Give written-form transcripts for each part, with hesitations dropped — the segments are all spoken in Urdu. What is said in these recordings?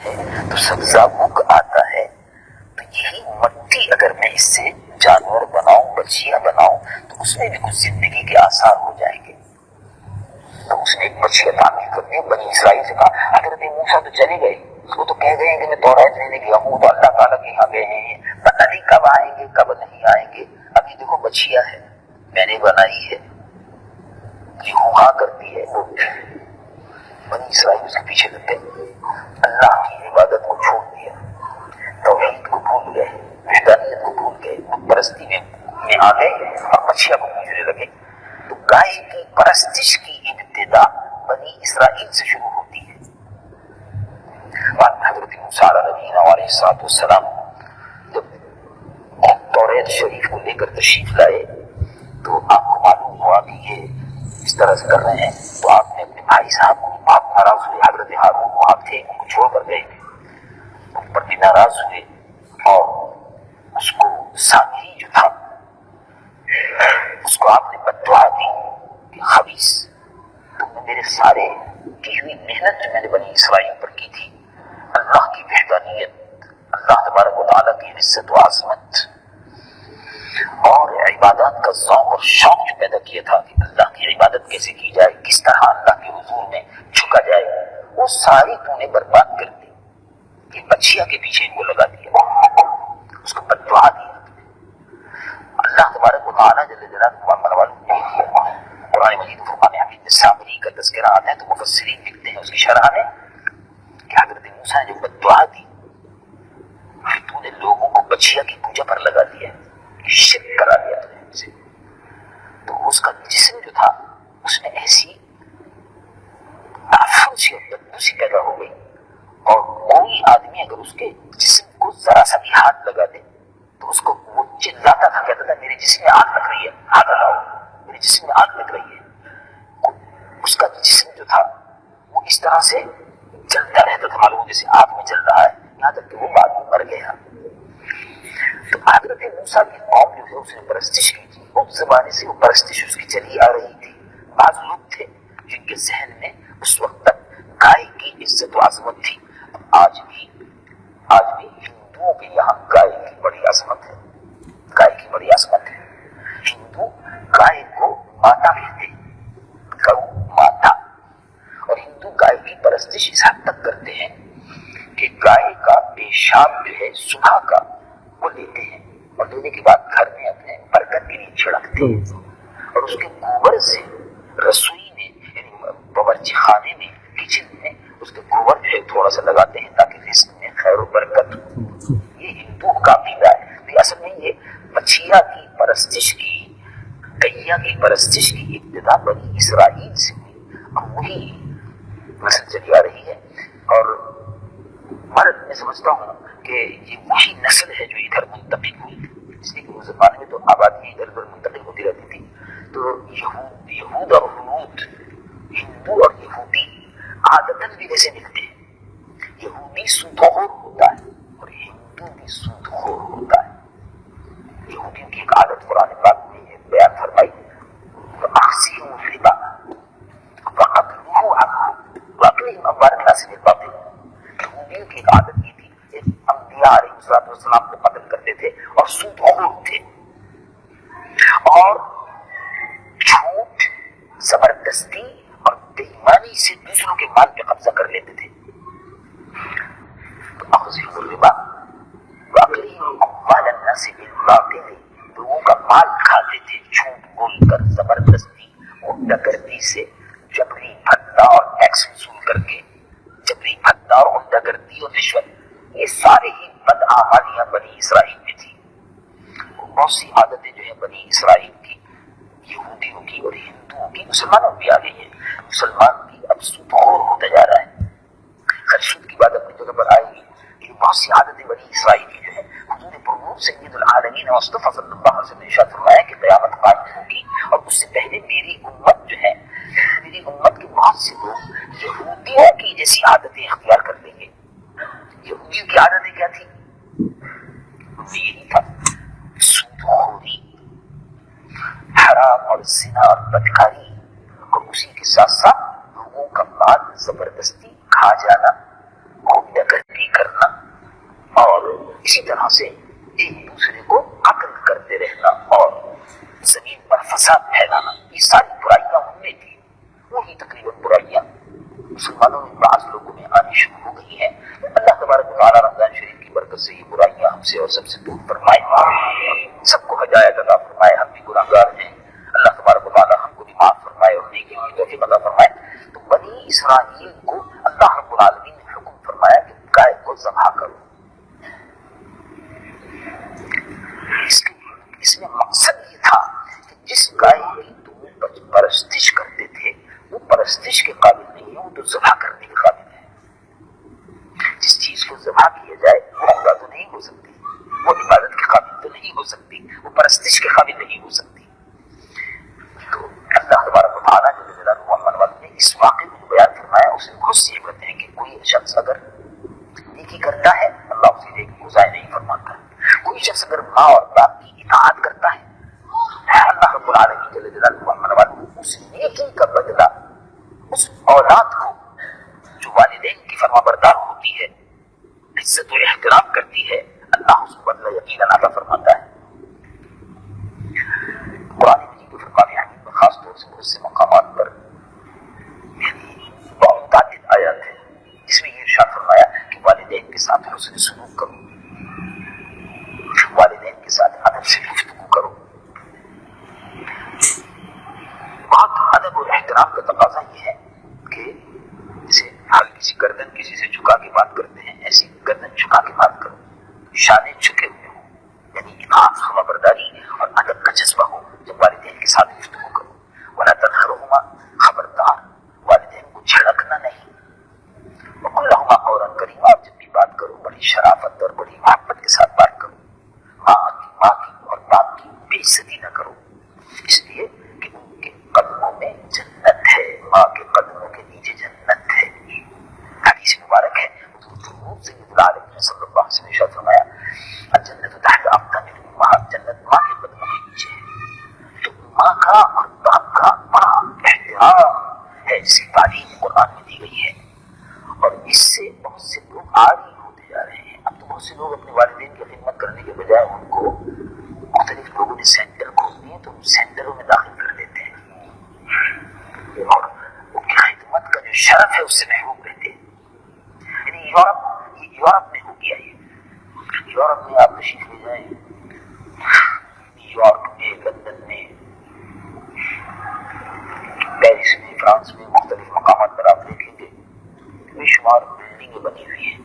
تو سبزہ اگ آتا ہے، تو یہی مٹی اگر میں اس سے جانور بناؤں، بچیاں بناؤں، تو اس میں بھی کچھ زندگی کے آثار ہو جائیں گے۔ تو اس نے ایک بچیا تعمیر کرنے بنی اسرائیل سے کہا۔ حضرت موسیٰ تو چلے گئے، وہ تو کہہ گئے ہیں کہ میں توریت لینے گیا ہوں، تو اللہ تعالیٰ کے یہاں گئے ہیں، پتہ نہیں کب آئیں گے کب نہیں آئیں گے۔ ابھی دیکھو بچیا ہے، میں نے بنائی ہے، یہ ہوا کرتی ہے۔ وہ بنی اسرائیل اس کے پیچھے لگ گئے، اللہ کی عبادت کو چھوڑ دیا، توحید کو بھول گئے، وحدانیت کو بھول گئے، بت پرستی میں آ گئے اور بچیا کو پوجنے لگے۔ تو گائے کی پرستش کی ابتدا بنی اسرائیل سے شروع ہوتی ہے۔ بعد میں حضرت موسیٰ علیہ السلام جب توریت شریف کو لے کر تشریف لائے تو آپ کو معلوم ہوا کہ یہ اس طرح سے کر رہے ہیں، تو آپ نے اپنے بھائی صاحب کو بہت ناراض ہوئے۔ حضرت ہارون وہاں تھے، ان کو چھوڑ کر گئے تھے، ان پر بھی ناراض ہوئے اور اس کو سامری جو تھا اس کو آپ نے بددعا دی کہ خبیث، تم نے میرے سارے کی ہوئی محنت جو میں نے بنی اسرائیل پر کی تھی، اللہ کی وحدانیت، اللہ تبارک و تعالیٰ کی عزت و عظمت اور عبادات کا ذوق اور شوق جو پیدا کیا تھا کہ اللہ کی عبادت کیسے کی جائے، کس طرح اللہ کے حضور میں جھکا جائے، وہ ساری تو نے برباد کر دی۔ یہ بچیا کے پیچھے ان کو لگا دیا، اس کو بددعا دی۔ اللہ تبارک و تعالیٰ جل جلالہ والوں نے کیا۔ قرآن مجید و فرقان حمید میں سامری کا تذکرہ آتا ہے تو مفسرین لکھتے ہیں اس کی شرح میں کہ حضرت موسیٰ نے جو بددعا دی، تو نے لوگوں کو بچیا کی پوجا پر لگا دیا، شرک کرا دیا تو ان سے، تو اس کا جسم جو تھا اس میں ایسی تعفن سی اور بدبو سی پیدا ہو گئی، اور کوئی آدمی اگر اس کے جسم کو ذرا سا بھی ہاتھ لگا دے تو اس کو وہ چلاتا تھا، کہتا تھا میرے جسم میں آگ لگ رہی ہے، ہاتھ ہٹاؤ، میرے جسم میں آگ لگ رہی ہے۔ اس کا جسم جو تھا وہ اس طرح سے جلتا رہتا تھا، معلوم جیسے آگ میں جل رہا ہے، یہاں تک کہ وہ بعد میں مر گیا۔ تو حضرت موسیٰ کی قوم جو ہے اس نے پرستش کی تھی، اس زمانے سے وہ پرستش اس کی چلی آ رہی تھی۔ بعض لوگ تھے جن کے ذہن میں اس وقت تک گائے کی عزت و عظمت تھی۔ آج بھی ہندوؤں کے یہاں گائے کی بڑی عظمت ہے، گائے کی بڑی عظمت ہے۔ ہندو گائے کو ماتا کہتے ہیں، گو ماتا، اور ہندو گائے کی پرستش اس حد تک کرتے ہیں کہ گائے کا پیشاب جو ہے صبح کا وہ لیتے ہیں اور لینے کے بعد گھر میں اپنے برکت کے لیے چھڑکتے ہیں، اور اس کے گوبر سے رسوئی میں یعنی باورچی خانے میں کچن میں اس کے گوبر جو ہے تھوڑا سا لگاتے ہیں تاکہ رزق میں خیر و برکت ہو۔ یہ ہندو کا عقیدہ ہے۔ اصل میں یہ بچیا کی پرستش کی، گیا کی پرستش کی ابتدا بنی اسرائیل سے ہوئی، اور وہی نسل چلی آ رہی ہے۔ اور مرد میں سمجھتا ہوں کہ یہ وہی نسل ہے جو ادھر منتقل ہوئی، اس لیے کہ اس زمانے میں تو آبادی ادھر ادھر منتقل ہوتی رہتی تھی۔ تو یہود اور ہنود، ہندو اور یہودی عادتاً بھی ویسے ملتے ہیں۔ یہودی سودخور ہوتا ہے اور ہندو بھی سودخور ہوتا ہے۔ یہودیوں کی ایک عادت قرآن پاک میں بیان فرمائی، وَأَخْذِهِمُ الرِّبَا وَقَتْلُهُ عَنْهُ وَأَكْلِهِمْ أَمْوَالَ النَّاسِ بِالْبَاطِلِ۔ یہودیوں کی ایک عادت یہ تھی، انبیاء علیہ السلام کو قتل کرتے تھے اور سودخور تھے، اور جھوٹ، زبردستی اور بےایمانی سے دوسروں کے مال پہ قبضہ کر لیتے تھے۔ تو اخذهم الربا واکلهم اموال الناس بالباطل، لوگوں کا مال کھاتے تھے جھوٹ بول کر، زبردستی، غنڈہ سے، جبری بھتہ اور ٹیکس وصول کر کے، جبری بھتہ اور غنڈہ گردی اور رشوت، یہ سارے ہی بدعمالیاں بنی اسرائیل میں تھی۔ بہت سی عادتیں جو ہیں بنی اسرائیل کی، یہودیوں کی اور ہندوؤں کی، مسلمانوں بھی آ گئی ہیں۔ مسلمان بھی اب سودخور ہوتا جا رہا ہے۔ خیر سود کی بات اپنی جگہ پر آئے گی، لیکن بہت سی عادتیں بنی اسرائیل کی جو ہے، حضور پرنور سید العالمین مصطفیٰ صلی اللہ علیہ وسلم نے ارشاد فرمایا کہ قیامت قائم ہوگی اور اس سے پہلے میری امت جو ہے، میری امت کے بہت سے لوگ یہودیوں کی جیسی عادتیں اختیار کر لیں گے۔ یہودیوں کی عادتیں کیا تھی؟ یہی تھا سودخوری، حرام اور زنا اور بدکاری، اور اسی کے ساتھ ساتھ لوگوں کا مال زبردستی کھا جانا، غنڈہ گردی اسی طرح سے ایک دوسرے کو قتل کرتے رہنا اور زمین پر فساد پھیلانا، یہ ساری برائیاں ان میں تھی، وہی تقریباً برائیاں مسلمانوں میں بعض لوگوں میں آنی شروع ہو گئی ہیں۔ اللہ تبارک و تعالیٰ رمضان شریف کی برکت سے یہ برائیاں ہم سے اور سب سے دور فرمائے، سب کو ہدایت عطا فرمائے۔ ہم بھی گناہگار ہیں، اللہ تبارک و تعالیٰ ہم کو بھی معاف فرمائے اور نیکی کی توفیق عطا فرمائے۔ تو بنی اسرائیل کو اللہ رب العالمین نے حکم فرمایا کہ گائے کو ذبح کرو۔ اس میں مقصد یہ تھا کہ جس گائے کی تم پرستش کرتے تھے وہ پرستش کے قابل نہیں ہے، وہ تو ذبح کرنے کے قابل ہے۔ جس چیز کو ذبح کیا جائے وہ خدا تو نہیں ہو سکتی، وہ عبادت کے قابل تو نہیں ہو سکتی، وہ پرستش کے قابل نہیں ہو سکتی۔ تو اللہ تبارک و تعالیٰ جل جلالہ نے اس واقعے کو بیان فرمایا، اسے بہت سی عبرتیں ہیں کہ کوئی شخص اگر نیکی کرتا ہے اللہ اسے نیکی کو ضائع نہیں فرماتا، کوئی شخص اگر ماں اور باپ کی اطاعت کرتا ہے اللہ رب العالمین جل جلالہ اس نیکی کا بدلہ اس اولاد کو جو والدین کی فرما بردار ہوتی ہے، عزت و احترام کرتی ہے، اللہ اس کو بدلہ یقیناً عطا فرماتا ہے۔ قرآن مجید و فرقان حمید میں خاص طور سے بہت سے مقامات پر متعدد آیات ہیں جس میں یہ ارشاد فرمایا کہ والدین کے ساتھ حسن سلوک کرو، والدین کے ساتھ ادب سے گفتگو کرو۔ بہت ادب اور احترام کا تقاضا یہ ہے کہ جیسے ہر کسی گردن کسی سے جھکا کے بات کرتے ہیں، ایسی گردن جھکا کے بات کرو، شانے جھکے ہوئے ہو، یعنی اطاعت فرما برداری اور ادب کا جذبہ ہو جب والدین کے ساتھ گفتگو کرو۔ ولا تنہرہما، خبردار والدین کو جھڑکنا نہیں، وقل لہما قولا کریما، آپ جب بھی بات کرو بڑی شرافت اور بڑی محبت کے ساتھ بات کرو، ماں کی اور باپ کی بے عزتی نہ کرو، اس لیے کہ ان کے قدموں میں جنت ہے، ماں کے قدموں کے نیچے جنت ہے۔ حدیث مبارک ہے، حضور سید العالمین صلی اللہ علیہ وسلم نے ارشاد فرمایا الجنت تحت اقدام الامہات، جنت ماں کے قدموں کے نیچے ہے۔ تو ماں کا اور باپ کا بڑا احترام ہے، اس کی تعلیم قرآن میں دی گئی ہے، اور اس سے بہت سے لوگ عاری ہوتے جا رہے ہیں۔ اب تو بہت سے لوگ اپنے والدین کی خدمت کرنے کے بجائے ان کو مختلف لوگوں نے سینٹر کھول دیے تو سینٹروں میں داخل کر دیتے ہیں اور ان کی خدمت کا جو شرف ہے اس سے محروم رہتے ہیں۔ یعنی یورپ میں ہو گیا یہ، یورپ میں آپ تشریف لے جائیں، نیو یارک میں، لندن میں، پیرس میں، فرانس میں، مختلف مقامات پر آپ دیکھیں گے بے شمار بلڈنگیں بنی ہوئی ہیں،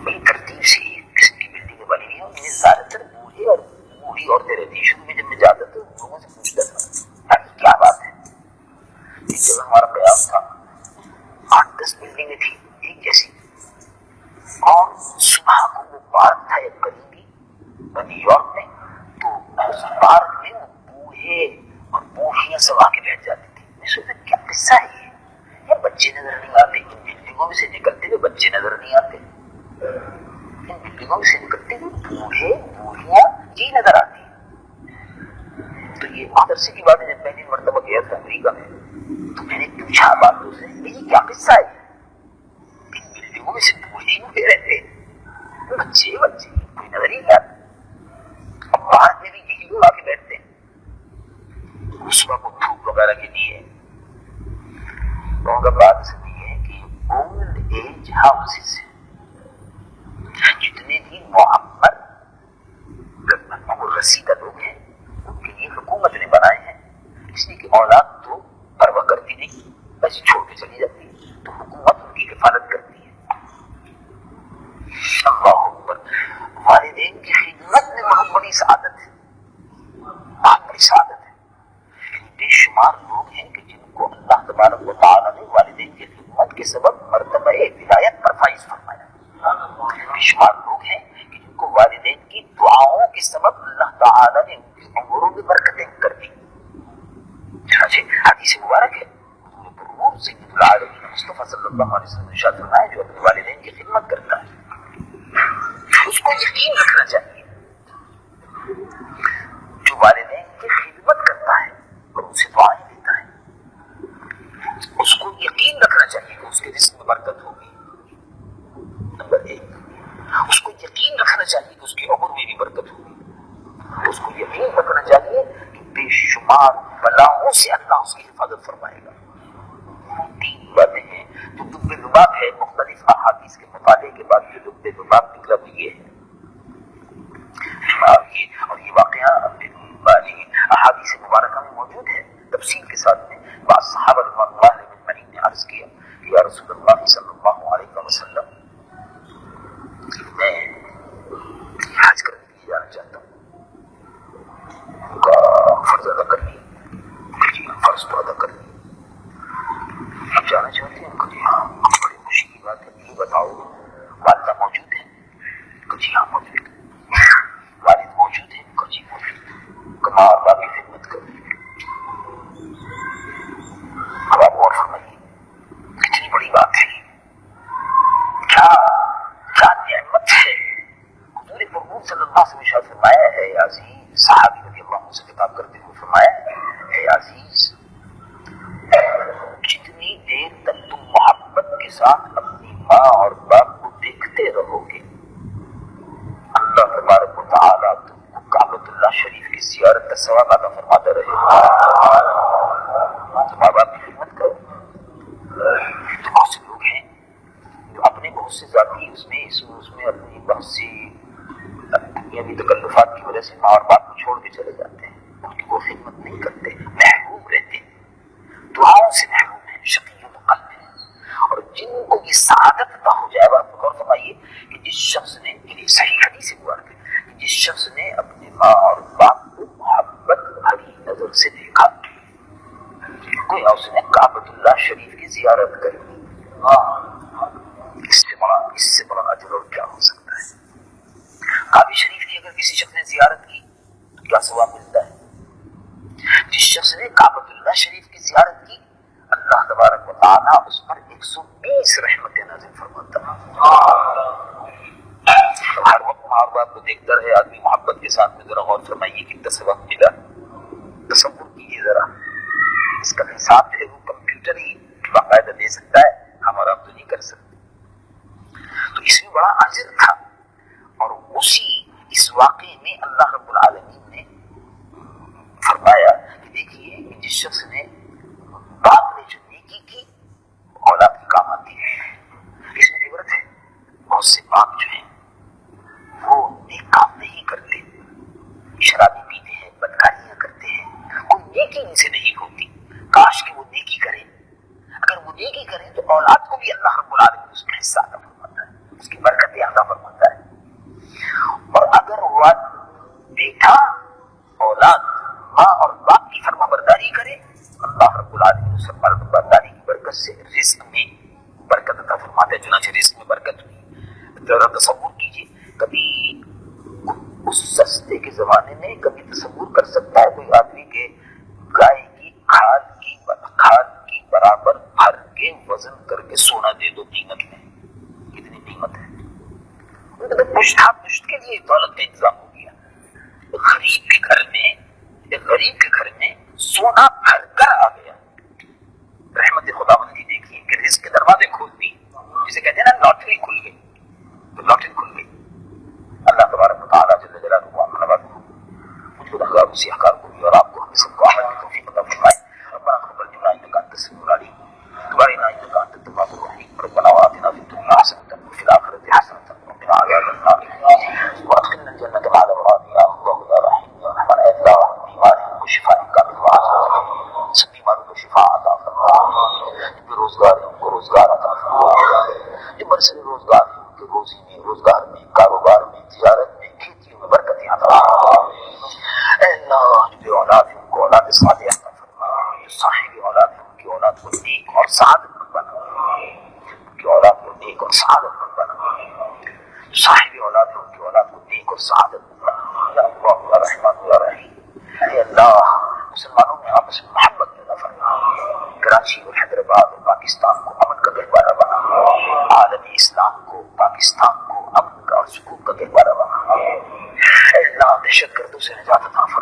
بڑی ترتیب سے ایک قسم کی بلڈنگیں بنی ہوئی ہیں، ان میں زیادہ تر بوڑھے اور بوڑھی عورتیں رہتی ہیں۔ شروع میں جب میں جاتا تو لوگوں سے پوچھتا تھا کیا بات ہے، ایک جگہ ہمارا قیام تھا، 8-10 بلڈنگیں تھیں ایک جیسی، اور صبح کو وہ پارک تھا ایک قریبی نیو یارک میں، تو اس پارک میں وہ بوڑھے اور بوڑھیاں سب آ کے بیٹھ جاتی تھی۔ میں سوچا کیا قصہ ہے یہ بچے نظر نہیں آتے، ان بلڈنگوں میں سے نکلتے ہوئے بچے نظر نہیں آتے، ان بلڈنگوں میں سے نکلتے ہوئے بوڑھے بوڑھیاں جی نظر آتی ہیں۔ تو یہ بہت عرصے کی بات ہے، جب پہلی مرتبہ گیا تھا امریکہ میں تو میں نے پوچھا بات سے یہ کیا قصہ ہے، ان بلڈنگوں میں سے بوڑھے بوڑھے رہتے بچے کوئی نظر ہی نہیں آتے، اب پارک میں بھی یہی لوگ آ کے بیٹھتے ہیں صبح کو دھوپ وغیرہ کے لیے۔ کا بات یہ ہے کہ اولڈ ایج ہاؤسز جتنے بھی معمر رسیدہ لوگ ہیں ان کے لیے حکومت نے بنائے ہیں، اس لیے کہ اولاد تو پرواہ کرتی نہیں، ایسے چھوڑ کے چلی جاتی ہے، تو حکومت ان کی حفاظت کرتی ہے۔ اللہ اکبر، والدین کی خدمت میں بہت بڑی سعادت ہے، بہت بڑی سعادت ہے۔ بے شمار لوگ ہیں کہ جن کو اللہ تبارک و تعالیٰ نے والدین کی خدمت کے سبب مرتبہ ولایت پر فائز فرمایا۔ بے شمار لوگ ہیں کہ جن کو والدین کی دعاؤں کے سبب اللہ تعالیٰ نے ان کی عمروں میں برکتیں کر دی۔ حدیث مبارک ہے، حضور سید العالمین مصطفیٰ صلی اللہ علیہ وسلم نے ارشاد فرمایا جو اپنے والدین کی خدمت کرتا ہے اس کو یقین رکھنا چاہیے، جو والدین کی خدمت کرتا ہے اور ان سے دعائیں دیتا ہے اس کو یقین رکھنا چاہیے کہ اس کے رزق میں برکت ہوگی، نمبر 1۔ شروں سے اللہ اس کی حفاظت فرمائے گا۔ تین باتیں ہیں جو لب لباب ہے، مختلف احادیث کے مطالعے کے بعد جو لب لباب نکلا وہ یہ ہے۔ اور یہ واقعہ احادیث مبارکہ میں موجود ہے تفصیل کے ساتھ میں۔ بعض صحابہ رضوان اللہ علیہم اجمعین نے عرض کیا کہ یا رسول اللہ صلی اللہ علیہ وسلم میں حج کرنے کے لیے جانا چاہتا ہوں، کا فرض ادا کر لیا، جی فرض تو ادا کر لیا، آپ جانا چاہتے ہیں؟ جی ہاں، بڑی خوشی کی بات ہے، یہ بتاؤ والدہ موجود ہے؟ جی ہاں موجود ہے۔ والد موجود ہے؟ جی موجود۔ کما اور باپ کی خدمت کرو۔ اب آپ غور فرمائیے کتنی بڑی بات ہے، کیا نعمت ہے۔ حضور محبوب صلی اللہ علیہ وسلم نے ارشاد فرمایا ہے عزیز، صحابی رضی اللہ عنہ سے خطاب کرتے ہوئے فرمایا ہے عزیز، جتنی دیر تک تم محبت کے ساتھ اپنی ماں اور باپ کو دیکھتے رہو گے، اللہ تبارک و تعالیٰ تم کو کعبۃ اللہ شریف کی زیارت کا ثواب عطا فرماتا رہے گا۔ ماں باپ کی خدمت کرو۔ تو بہت سے لوگ ہیں جو اپنے بہت سے ذاتی اس میں اپنی بہت سی دنیاوی تکلفات کی وجہ سے ماں اور باپ کو چھوڑ کے چلے جاتے ہیں، ان کی کوئی خدمت نہیں کرتے، محروم رہتے ہیں، دعاؤں سے محروم ہیں، شقی قلب ہیں۔ اور جن کو یہ سعادت عطا ہو جائے، آپ غور فرمائیے کہ جس شخص نے، صحیح حدیث مبارک ہے، کہ جس شخص نے اپنے ماں اور باپ کو محبت بھری نظر سے دیکھا، کوئی اس نے کعبۃ اللہ شریف کی زیارت کری، اس سے بڑا اجر اور کیا ہو سکتا ہے۔ کعبہ شریف کی اگر کسی شخص نے زیارت کی تو کیا ثواب ملتا ہے؟ جس شخص نے کعبۃ اللہ شریف کی زیارت کی، اللہ تبارک و تعالیٰ اس پر 120 رحمتیں نازل فرماتا ہے۔ ہر وقت ماں باپ کو دیکھتا رہے آدمی محبت کے ساتھ میں، ذرا غور فرمائیے کتنا ثواب ملا۔ تصور کیجیے ذرا، اس کا حساب ہے وہ کمپیوٹر ہی باقاعدہ دے سکتا ہے، ہم اور آپ تو نہیں کر سکتے۔ تو اس میں بڑا اجر تھا، اور اس واقعے میں اللہ رب العالمین نے فرمایا کہ دیکھیے کہ جس شخص نے باپ نے جو نیکی کی اولاد کے کام آتی ہے۔ اس میں عبرت ہے، بہت سے باپ جو ہیں وہ نیک کام نہیں کرتے، شرابی پیتے ہیں، بدکاریاں کرتے ہیں، کوئی نیکی ان سے نہیں ہوتی۔ کاش کہ وہ نیکی کریں، اگر وہ نیکی کریں تو اولاد کو بھی اللہ رب العالمین اس میں حصہ عطا فرماتا ہے، اس کی برکتیں عطا فرماتا ہے۔ اور اگر وہ بیٹا اولاد ماں اور باپ کی فرما برداری کرے، اللہ رب العالمین اس فرما برداری کی برکت سے رزق میں برکت عطا فرماتا ہے، چنانچہ رزق میں برکت ہوئی۔ ذرا تصور کیجیے، کبھی اس سستے کے زمانے میں کبھی تصور کر سکتا ہے کوئی آدمی کے گائے کی کھال کی برابر بھر کے وزن کر کے سونا دے دو قیمت میں؟ کتنی قیمت ہے؟ پشت کے لیے دولت کا انتظام ہو گیا۔ غریب کے گھر میں سونا بھر کر آ گیا۔ رحمت خداوندی دیکھیے کہ رزق کے دروازے کھول دی، جسے کہتے ہیں نا لاٹری کھل گئی، تو لاٹری کھل گئی۔ اللہ تبارک و تعالیٰ جل جلالہ مجھ کو احکام اسی احکام کو بھی اور آپ کو ہم سب کو عمل کی توفیق عطا فرمائے۔ ربنا تقبل منا انک انت السمیع العلیم وتب انک انت التواب الرحیم۔ ربنا آتنا فی الدنیا حسنۃ وفی الآخرۃ حسنۃ وقنا عذاب النار وادخلنا الجنۃ مع الابرار یا اللہ یا رحیم یا رحمن۔ اے اللہ بیمار کو شفا کامل عطا، سب بیماروں کو شفا عطا فرما، جو بے روزگار ہیں ان کو روزگار عطا فرما، جو برسر روزگار ہیں ان کے روزی میں، روزگار میں، کاروبار میں، تجارت میں، کھیتیوں میں برکتیں عطا فرما۔ اے اللہ جو بے اولاد ہیں ان کو اولاد صالحہ عطا فرما، جو صاحب اولاد ہیں ان کی اولاد کو نیک اور سعادت مند بنا، ان کی اولاد کو نیک اور سعادت مند بنا، جو صاحب اولاد ہیں ان کی اولاد کو نیک اور سعادت مند بنا، یا اللہ یا رحمن یا رحیم۔ اے اللہ مسلمانوں میں آپس میں محبت پیدا فرما، کراچی اور حیدرآباد اور پاکستان کو امن کا گہوارہ بنا، عالمی اسلام کو، پاکستان کو امن کا اور سکون کا گہوارہ بنا۔ اے اللہ دہشت گردوں سے نجات عطا فرما۔